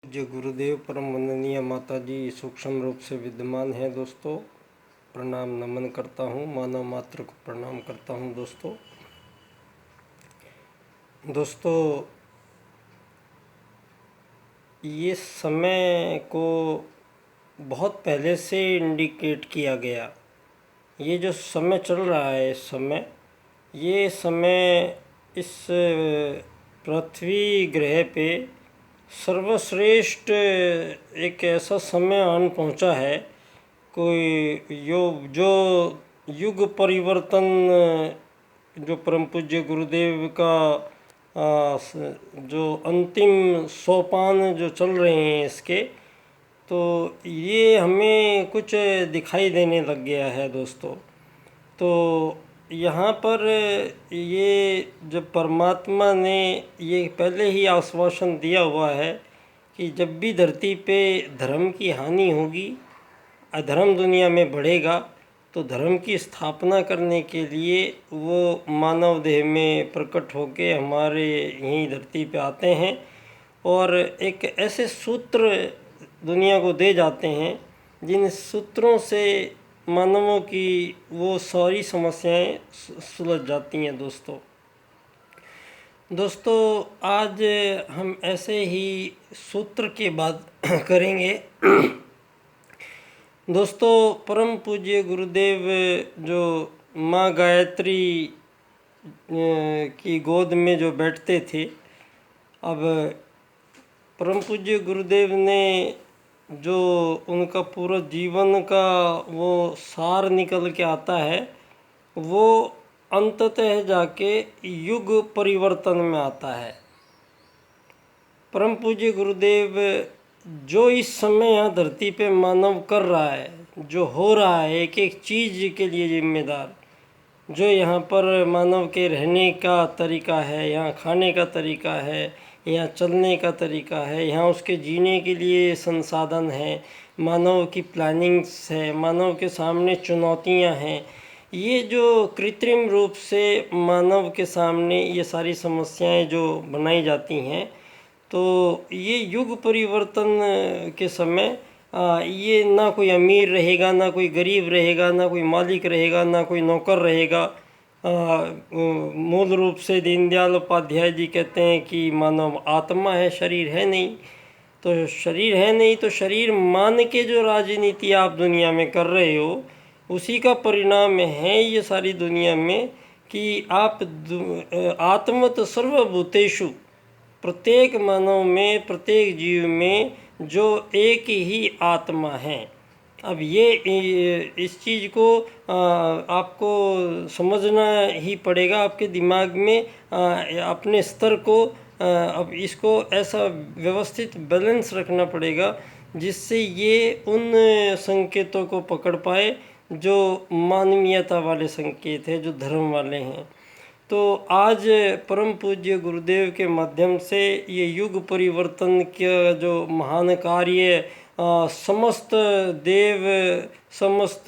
पूज्य गुरुदेव परम वंदनीय माता जी सूक्ष्म रूप से विद्यमान हैं दोस्तों। प्रणाम नमन करता हूँ, मानव मात्र को प्रणाम करता हूँ दोस्तों ये समय को बहुत पहले से इंडिकेट किया गया। ये जो समय चल रहा है ये समय इस पृथ्वी ग्रह पे सर्वश्रेष्ठ एक ऐसा समय आन पहुंचा है। कोई जो युग परिवर्तन जो परम पूज्य गुरुदेव का जो अंतिम सोपान जो चल रहे हैं इसके, तो ये हमें कुछ दिखाई देने लग गया है दोस्तों। तो यहाँ पर ये जब परमात्मा ने ये पहले ही आश्वासन दिया हुआ है कि जब भी धरती पे धर्म की हानि होगी, अधर्म दुनिया में बढ़ेगा, तो धर्म की स्थापना करने के लिए वो मानव देह में प्रकट होके हमारे यहीं धरती पे आते हैं और एक ऐसे सूत्र दुनिया को दे जाते हैं जिन सूत्रों से मानवों की वो सारी समस्याएं सुलझ जाती हैं दोस्तों आज हम ऐसे ही सूत्र की बात करेंगे। दोस्तों परम पूज्य गुरुदेव जो माँ गायत्री की गोद में जो बैठते थे, अब परम पूज्य गुरुदेव ने जो उनका पूरा जीवन का वो सार निकल के आता है, वो अंततः जाके युग परिवर्तन में आता है। परम पूज्य गुरुदेव जो इस समय यहाँ धरती पे मानव कर रहा है, जो हो रहा है, एक एक चीज़ के लिए जिम्मेदार, जो यहाँ पर मानव के रहने का तरीका है, यहाँ खाने का तरीका है, यहाँ चलने का तरीका है, यहाँ उसके जीने के लिए संसाधन है, मानव की प्लानिंग्स है, मानव के सामने चुनौतियाँ हैं, ये जो कृत्रिम रूप से मानव के सामने ये सारी समस्याएं जो बनाई जाती हैं, तो ये युग परिवर्तन के समय ये ना कोई अमीर रहेगा, ना कोई गरीब रहेगा, ना कोई मालिक रहेगा, ना कोई नौकर रहेगा। मूल रूप से दीनदयाल उपाध्याय जी कहते हैं कि मानव आत्मा है, शरीर है नहीं। तो शरीर है नहीं तो शरीर मान के जो राजनीति आप दुनिया में कर रहे हो, उसी का परिणाम है ये सारी दुनिया में कि आप आत्मत सर्वभूतेषु, प्रत्येक मानव में, प्रत्येक जीव में जो एक ही आत्मा है। अब ये इस चीज़ को आपको समझना ही पड़ेगा, आपके दिमाग में अपने स्तर को अब इसको ऐसा व्यवस्थित बैलेंस रखना पड़ेगा जिससे ये उन संकेतों को पकड़ पाए जो मानवीयता वाले संकेत है, जो धर्म वाले हैं। तो आज परम पूज्य गुरुदेव के माध्यम से ये युग परिवर्तन का जो महान कार्य समस्त देव, समस्त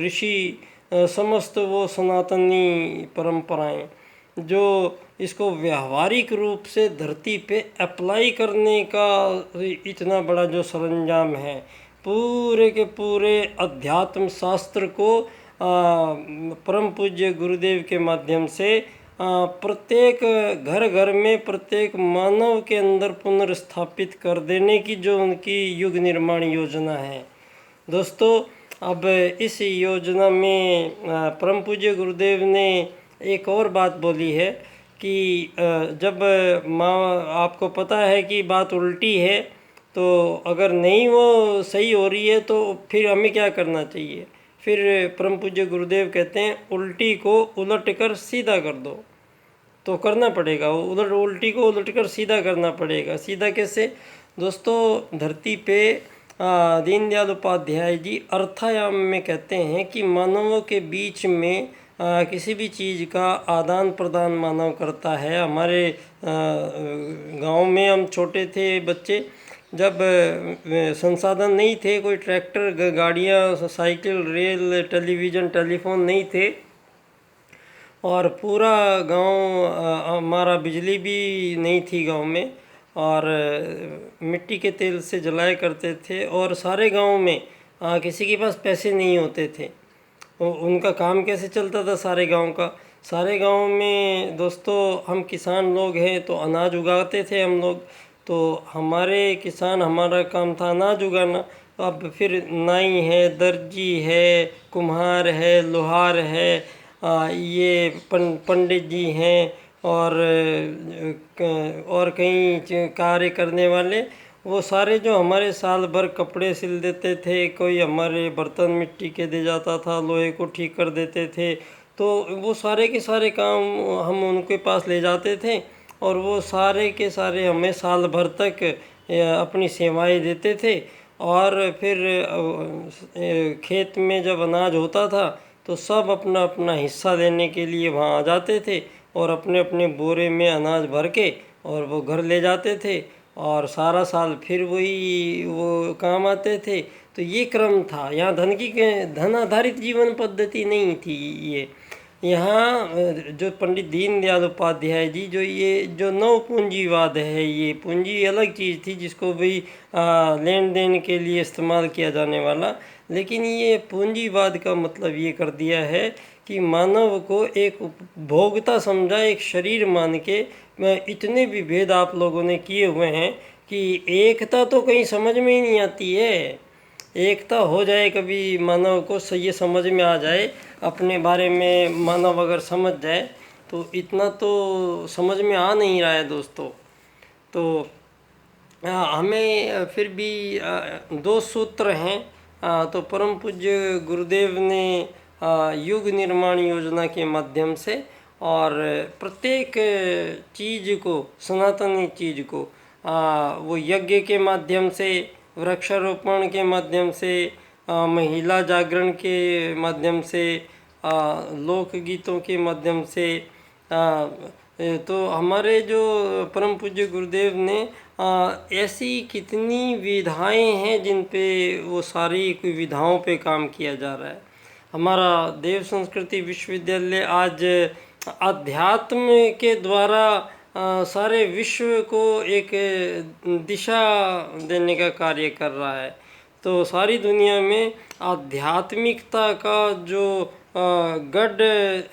ऋषि, समस्त वो सनातनी परंपराएं जो इसको व्यावहारिक रूप से धरती पे अप्लाई करने का इतना बड़ा जो सरंजाम है, पूरे के पूरे अध्यात्म शास्त्र को परम पूज्य गुरुदेव के माध्यम से प्रत्येक घर घर में, प्रत्येक मानव के अंदर पुनर्स्थापित कर देने की जो उनकी युग निर्माण योजना है दोस्तों। अब इस योजना में परम पूज्य गुरुदेव ने एक और बात बोली है कि जब आपको पता है कि बात उल्टी है, तो अगर नहीं वो सही हो रही है तो फिर हमें क्या करना चाहिए। फिर परम पूज्य गुरुदेव कहते हैं उल्टी को उलट कर सीधा कर दो। तो करना पड़ेगा, उल्टी को उलट कर सीधा करना पड़ेगा। सीधा कैसे दोस्तों? धरती पे दीनदयाल उपाध्याय जी अर्थायाम में कहते हैं कि मानवों के बीच में किसी भी चीज़ का आदान प्रदान मानव करता है। हमारे गांव में हम छोटे थे बच्चे, जब संसाधन नहीं थे, कोई ट्रैक्टर, गाड़ियाँ, साइकिल, रेल, टेलीविज़न, टेलीफोन नहीं थे, और पूरा गांव हमारा बिजली भी नहीं थी गांव में, और मिट्टी के तेल से जलाया करते थे। और सारे गांव में किसी के पास पैसे नहीं होते थे। उनका काम कैसे चलता था सारे गांव का? सारे गांव में दोस्तों हम किसान लोग हैं तो अनाज उगाते थे हम लोग। तो हमारे किसान, हमारा काम था अनाज उगाना। अब फिर नाई है, दर्जी है, कुम्हार है, लोहार है, ये पंडित जी हैं, और कई कार्य करने वाले, वो सारे जो हमारे साल भर कपड़े सिल देते थे। कोई हमारे बर्तन मिट्टी के दे जाता था, लोहे को ठीक कर देते थे। तो वो सारे के सारे काम हम उनके पास ले जाते थे और वो सारे के सारे हमें साल भर तक अपनी सेवाएं देते थे। और फिर खेत में जब अनाज होता था तो सब अपना अपना हिस्सा देने के लिए वहाँ आ जाते थे और अपने अपने बोरे में अनाज भर के और वो घर ले जाते थे और सारा साल फिर वही वो काम आते थे। तो ये क्रम था। यहाँ धन आधारित जीवन पद्धति नहीं थी। ये यहाँ जो पंडित दीनदयाल उपाध्याय जी, जो ये जो नव पूंजीवाद है, ये पूंजी अलग चीज़ थी जिसको भी लेन देन के लिए इस्तेमाल किया जाने वाला। लेकिन ये पूंजीवाद का मतलब ये कर दिया है कि मानव को एक उपभोक्ता समझा, एक शरीर मान के। इतने विभेद आप लोगों ने किए हुए हैं कि एकता तो कहीं समझ में ही नहीं आती है। एकता हो जाए कभी मानव को ये समझ में आ जाए, अपने बारे में मानव अगर समझ जाए, तो इतना तो समझ में आ नहीं रहा है दोस्तों। तो हमें फिर भी दो सूत्र हैं। तो परम पूज्य गुरुदेव ने युग निर्माण योजना के माध्यम से और प्रत्येक चीज़ को, सनातनी चीज़ को, वो यज्ञ के माध्यम से, वृक्षारोपण के माध्यम से, महिला जागरण के माध्यम से, लोकगीतों के माध्यम से, तो हमारे जो परम पूज्य गुरुदेव ने ऐसी कितनी विधाएं हैं जिन पे वो सारी कोई विधाओं पे काम किया जा रहा है। हमारा देव संस्कृति विश्वविद्यालय आज अध्यात्म के द्वारा सारे विश्व को एक दिशा देने का कार्य कर रहा है। तो सारी दुनिया में आध्यात्मिकता का जो गढ़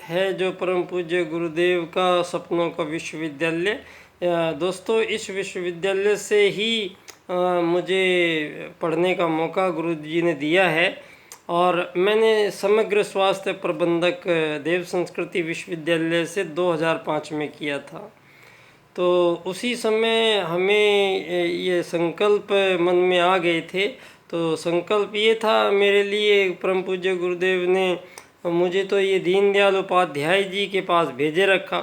है, जो परम पूज्य गुरुदेव का सपनों का विश्वविद्यालय, दोस्तों इस विश्वविद्यालय से ही मुझे पढ़ने का मौका गुरु जी ने दिया है। और मैंने समग्र स्वास्थ्य प्रबंधक देव संस्कृति विश्वविद्यालय से 2005 में किया था। तो उसी समय हमें ये संकल्प मन में आ गए थे। तो संकल्प ये था मेरे लिए, परम पूज्य गुरुदेव ने मुझे तो ये दीनदयाल उपाध्याय जी के पास भेजे रखा।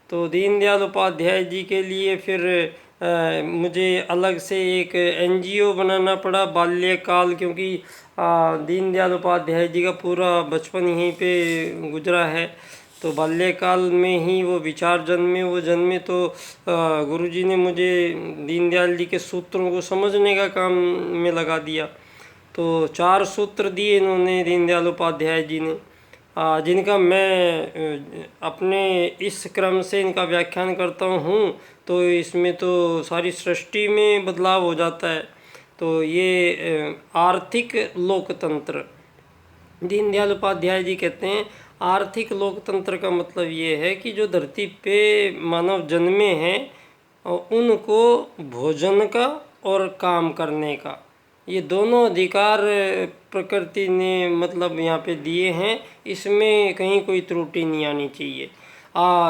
तो दीनदयाल उपाध्याय जी के लिए फिर मुझे अलग से एक एनजीओ बनाना पड़ा, बाल्यकाल, क्योंकि दीनदयाल उपाध्याय जी का पूरा बचपन यहीं पे गुजरा है। तो बाल्यकाल में ही वो विचार जन्मे तो गुरुजी ने मुझे दीनदयाल जी के सूत्रों को समझने का काम में लगा दिया। तो 4 सूत्र दिए इन्होंने, दीनदयाल उपाध्याय जी ने, जिनका मैं अपने इस क्रम से इनका व्याख्यान करता हूँ। तो इसमें तो सारी सृष्टि में बदलाव हो जाता है। तो ये आर्थिक लोकतंत्र, दीनदयाल उपाध्याय जी कहते हैं आर्थिक लोकतंत्र का मतलब ये है कि जो धरती पे मानव जन्मे हैं उनको भोजन का और काम करने का, ये दोनों अधिकार प्रकृति ने मतलब यहाँ पे दिए हैं। इसमें कहीं कोई त्रुटि नहीं आनी चाहिए।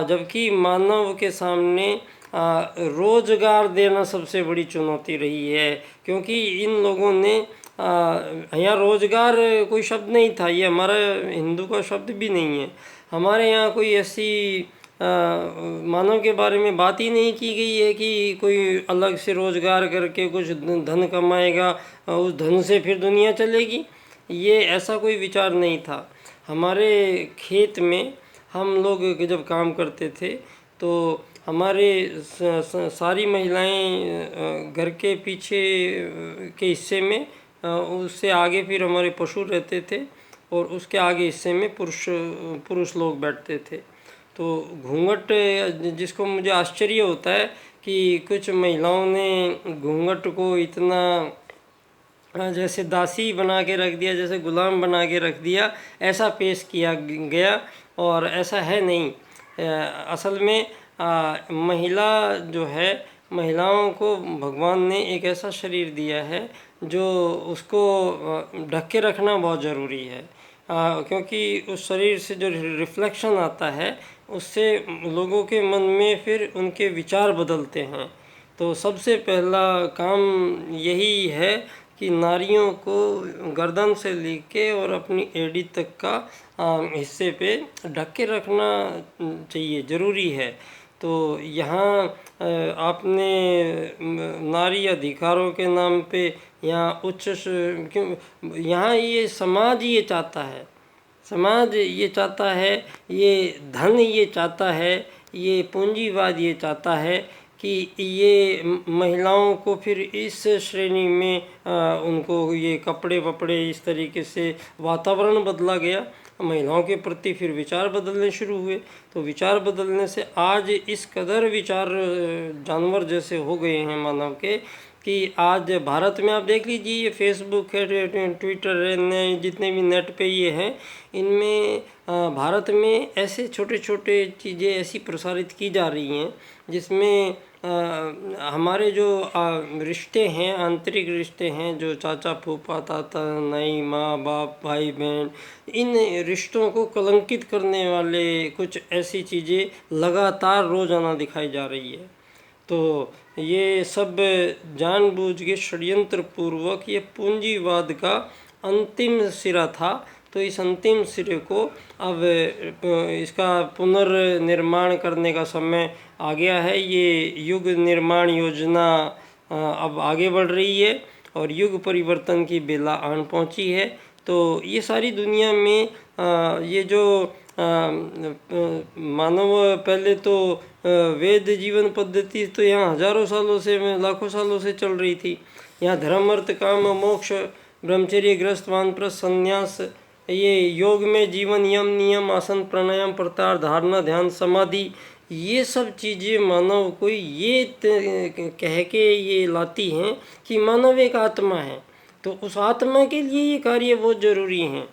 जबकि मानव के सामने रोजगार देना सबसे बड़ी चुनौती रही है, क्योंकि इन लोगों ने यहाँ रोजगार कोई शब्द नहीं था, ये हमारा हिंदू का शब्द भी नहीं है। हमारे यहाँ कोई ऐसी मानव के बारे में बात ही नहीं की गई है कि कोई अलग से रोजगार करके कुछ धन कमाएगा, उस धन से फिर दुनिया चलेगी। ये ऐसा कोई विचार नहीं था। हमारे खेत में हम लोग जब काम करते थे तो हमारे सारी महिलाएं घर के पीछे के हिस्से में, उससे आगे फिर हमारे पशु रहते थे और उसके आगे हिस्से में पुरुष लोग बैठते थे। तो घूंघट, जिसको मुझे आश्चर्य होता है कि कुछ महिलाओं ने घूंघट को इतना जैसे दासी बना के रख दिया, जैसे गुलाम बना के रख दिया, ऐसा पेश किया गया। और ऐसा है नहीं। असल में महिला जो है, महिलाओं को भगवान ने एक ऐसा शरीर दिया है जो उसको ढक के रखना बहुत ज़रूरी है। क्योंकि उस शरीर से जो रिफ्लेक्शन आता है उससे लोगों के मन में फिर उनके विचार बदलते हैं। तो सबसे पहला काम यही है कि नारियों को गर्दन से लेके और अपनी एड़ी तक का हिस्से पे ढक के रखना चाहिए, ज़रूरी है। तो यहाँ आपने नारी अधिकारों के नाम पे यहाँ क्यों यहाँ ये समाज ये चाहता है, समाज ये चाहता है, ये धन ये चाहता है, ये पूंजीवाद ये चाहता है कि ये महिलाओं को फिर इस श्रेणी में उनको ये कपड़े वपड़े इस तरीके से वातावरण बदला गया, महिलाओं के प्रति फिर विचार बदलने शुरू हुए। तो विचार बदलने से आज इस कदर विचार जानवर जैसे हो गए हैं मानव के, कि आज भारत में आप देख लीजिए, ये फेसबुक है, ट्विटर है, जितने भी नेट पे ये हैं, इनमें भारत में ऐसे छोटे छोटे चीज़ें ऐसी प्रसारित की जा रही हैं जिसमें हमारे जो रिश्ते हैं, आंतरिक रिश्ते हैं, जो चाचा फूफा ताता नाई माँ बाप भाई बहन, इन रिश्तों को कलंकित करने वाले कुछ ऐसी चीज़ें लगातार रोज़ाना दिखाई जा रही है। तो ये सब जानबूझ के षड्यंत्र पूर्वक ये पूंजीवाद का अंतिम सिरा था। तो इस अंतिम सिरे को अब इसका पुनर्निर्माण करने का समय आ गया है। ये युग निर्माण योजना अब आगे बढ़ रही है और युग परिवर्तन की बेला आन पहुंची है। तो ये सारी दुनिया में ये जो मानव पहले तो वेद जीवन पद्धति तो यहाँ हजारों सालों से, लाखों सालों से चल रही थी। यहाँ धर्म अर्थ काम मोक्ष, ब्रह्मचर्य गृहस्थ वानप्रस्थ संन्यास, ये योग में जीवन यम नियम आसन प्राणायाम प्रत्याहार धारणा ध्यान समाधि, ये सब चीज़ें मानव को ये कह के ये लाती हैं कि मानव एक आत्मा है। तो उस आत्मा के लिए ये कार्य बहुत ज़रूरी हैं।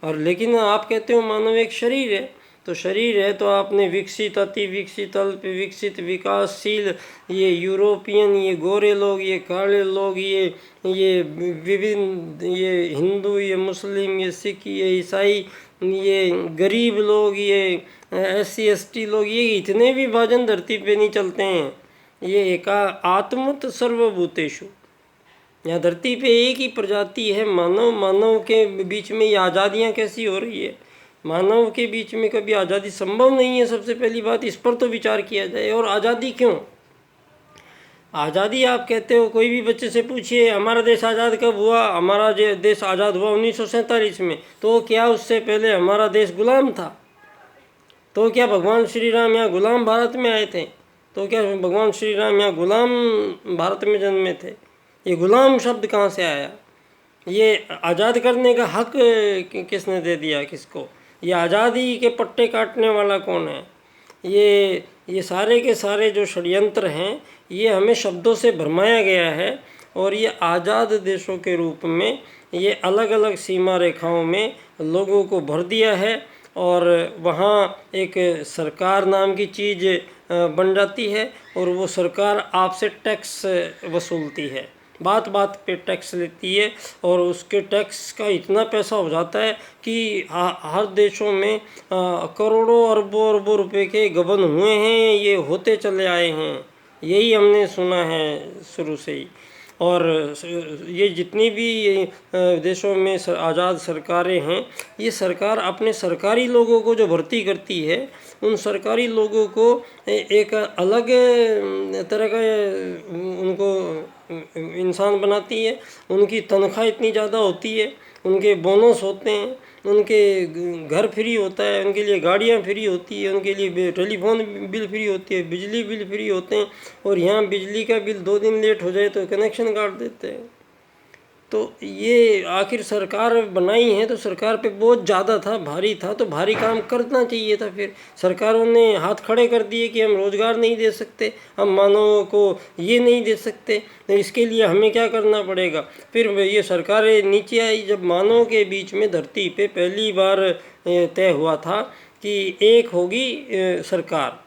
और लेकिन आप कहते हो मानव एक शरीर है, तो शरीर है तो आपने विकसित, अति विकसित, अल्प विकसित, विकासशील, ये यूरोपियन, ये गोरे लोग, ये काले लोग, ये विभिन्न, ये हिंदू, ये मुस्लिम, ये सिख, ये ईसाई, ये गरीब लोग, ये SC ST लोग, ये इतने विभाजन धरती पे नहीं चलते हैं। ये एका आत्मत सर्वभूतेषु, यहाँ धरती पे एक ही प्रजाति है मानव। मानव के बीच में ये आज़ादियाँ कैसी हो रही है? मानव के बीच में कभी आज़ादी संभव नहीं है। सबसे पहली बात इस पर तो विचार किया जाए। और आज़ादी क्यों? आज़ादी आप कहते हो, कोई भी बच्चे से पूछिए हमारा देश आज़ाद कब हुआ? हमारा देश आज़ाद हुआ 1947 में। तो क्या उससे पहले हमारा देश गुलाम था? तो क्या भगवान श्री राम यहाँ गुलाम भारत में आए थे? तो क्या भगवान श्री राम यहाँ गुलाम भारत में जन्मे थे? ये गुलाम शब्द कहाँ से आया? ये आज़ाद करने का हक किसने दे दिया किसको? ये आज़ादी के पट्टे काटने वाला कौन है? ये सारे के सारे जो षड्यंत्र हैं, ये हमें शब्दों से भरमाया गया है। और ये आज़ाद देशों के रूप में ये अलग अलग सीमा रेखाओं में लोगों को भर दिया है। और वहाँ एक सरकार नाम की चीज़ बन जाती है और वो सरकार आपसे टैक्स वसूलती है, बात बात पे टैक्स लेती है। और उसके टैक्स का इतना पैसा हो जाता है कि हर देशों में करोड़ों अरबों रुपए के गबन हुए हैं, ये होते चले आए हैं। यही हमने सुना है शुरू से ही। और ये जितनी भी देशों में आज़ाद सरकारें हैं, ये सरकार अपने सरकारी लोगों को जो भर्ती करती है, उन सरकारी लोगों को एक अलग तरह का उनको इंसान बनाती है। उनकी तनख्वाह इतनी ज़्यादा होती है, उनके बोनस होते हैं, उनके घर फ्री होता है, उनके लिए गाड़ियाँ फ्री होती है, उनके लिए टेलीफोन बिल फ्री होती है, बिजली बिल फ्री होते हैं। और यहाँ बिजली का बिल 2 दिन लेट हो जाए तो कनेक्शन काट देते हैं। तो ये आखिर सरकार बनाई है तो सरकार पे बोझ ज़्यादा था, भारी था, तो भारी काम करना चाहिए था। फिर सरकारों ने हाथ खड़े कर दिए कि हम रोज़गार नहीं दे सकते, हम मानवों को ये नहीं दे सकते, तो इसके लिए हमें क्या करना पड़ेगा। फिर ये सरकारें नीचे आई जब मानवों के बीच में धरती पे पहली बार तय हुआ था कि एक होगी सरकार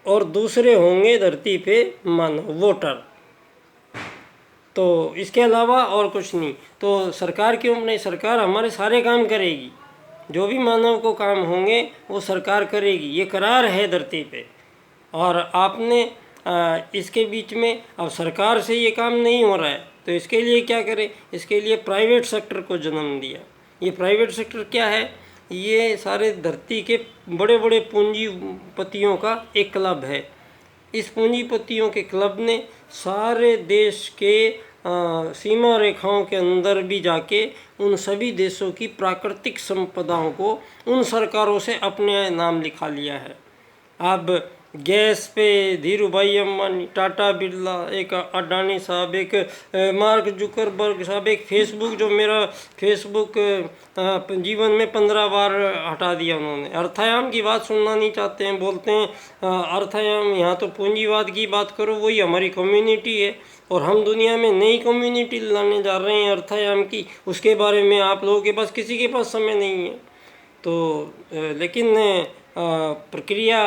और दूसरे होंगे धरती पे मानव, वोटर, तो इसके अलावा और कुछ नहीं। तो सरकार क्यों नहीं, सरकार हमारे सारे काम करेगी, जो भी मानव को काम होंगे वो सरकार करेगी, ये करार है धरती पे। और आपने इसके बीच में अब सरकार से ये काम नहीं हो रहा है तो इसके लिए क्या करें, इसके लिए प्राइवेट सेक्टर को जन्म दिया। ये प्राइवेट सेक्टर क्या है, ये सारे धरती के बड़े बड़े पूंजीपतियों का एक क्लब है। इस पूंजीपतियों के क्लब ने सारे देश के सीमा रेखाओं के अंदर भी जाके उन सभी देशों की प्राकृतिक संपदाओं को उन सरकारों से अपने नाम लिखा लिया है। अब गैस पे धीरू भाई अम्बानी, टाटा बिरला, एक अडानी साहब, एक मार्क जुकरबर्ग साहब, एक फेसबुक, जो मेरा फेसबुक जीवन में 15 बार हटा दिया उन्होंने। अर्थायाम की बात सुनना नहीं चाहते हैं, बोलते हैं अर्थायाम, यहाँ तो पूंजीवाद की बात करो, वही हमारी कम्युनिटी है और हम दुनिया में नई कम्युनिटी लाने जा रहे हैं अर्थायाम की, उसके बारे में आप लोगों के पास किसी के पास समय नहीं है। तो लेकिन प्रक्रिया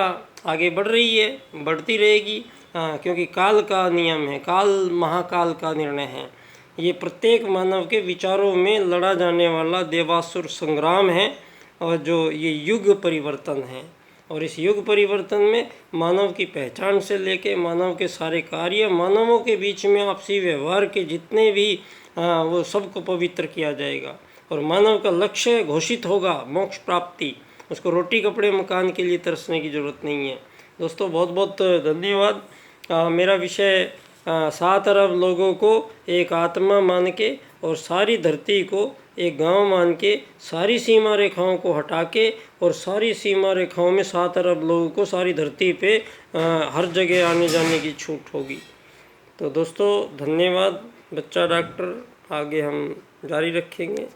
आगे बढ़ रही है, बढ़ती रहेगी, क्योंकि काल का नियम है, काल महाकाल का निर्णय है। ये प्रत्येक मानव के विचारों में लड़ा जाने वाला देवासुर संग्राम है और जो ये युग परिवर्तन है। और इस युग परिवर्तन में मानव की पहचान से लेके मानव के सारे कार्य, मानवों के बीच में आपसी व्यवहार के जितने भी वो सबको पवित्र किया जाएगा और मानव का लक्ष्य घोषित होगा मोक्ष प्राप्ति। उसको रोटी कपड़े मकान के लिए तरसने की ज़रूरत नहीं है। दोस्तों बहुत बहुत धन्यवाद। मेरा विषय 7 अरब लोगों को एक आत्मा मान के और सारी धरती को एक गांव मान के, सारी सीमा रेखाओं को हटा के और सारी सीमा रेखाओं में 7 अरब लोगों को सारी धरती पे हर जगह आने जाने की छूट होगी। तो दोस्तों धन्यवाद। बच्चा डॉक्टर आगे हम जारी रखेंगे।